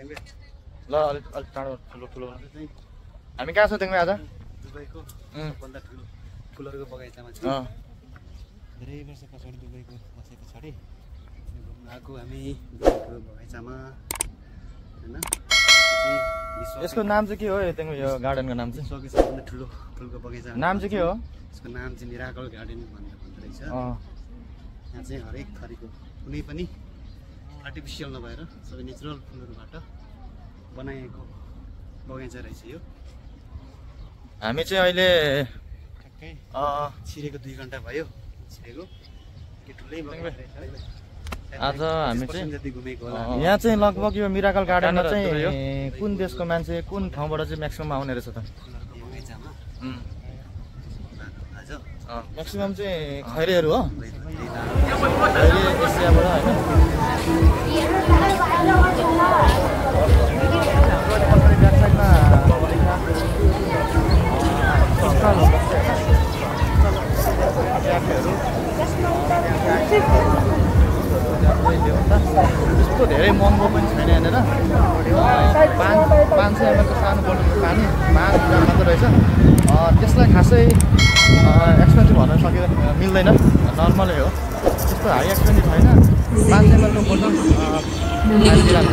ल अलि टाढो ठुलो हामी कहाँ छौँ तिमी आज दुबईको भन्दा ठुलो फुलहरूको बगैँचामा छ धेरै वर्ष पछाडि दुबईको बसे पछाडि घुम्न आएको हामी दुबईको बगैँचामा हैन यसको नाम चाहिँ के हो तिम्रो यो गार्डनको नाम चाहिँ विश्वको सबभन्दा ठुलो फुलको बगैँचा नाम चाहिँ के हो यसको नाम चाहिँ मिराकल गार्डन भनेर भन्दो रहेछ यहाँ चाहिँ हरेक थरीको कुनै पनि आर्टिफिसियल नभएर सबै नेचुरल फुलहरूबाट बनाएको बगैँचा रहेछ यो हामी चाहिँ अहिले ठ्याक्कै छिरेको 2 घण्टा भयो छिरेको के ठुलै आज हामी चाहिँ यहाँ चाहिँ लगभग यो मिराकल गार्डनमा चाहिँ कुन देशको मान्छे कुन ठाउँबाट चाहिँ म्याक्सिमम आउने रहेछ त म्याक्सिमम चाहिँ खैरेहरू हो खैरे एसियाबाट त्यस्तो धेरै महँगो पनि छैन यहाँनिर 500 ml को सानो बोतलको पानी 5 रुपियाँ मात्र रहेछ त्यसलाई खासै एक्सपेन्सिभ भन्न मिल्दैन नर्मलै हो त्यस्तो हाई एक्सपेन्सिभ छैन 500 ml को बोतल 5 रुपियाँ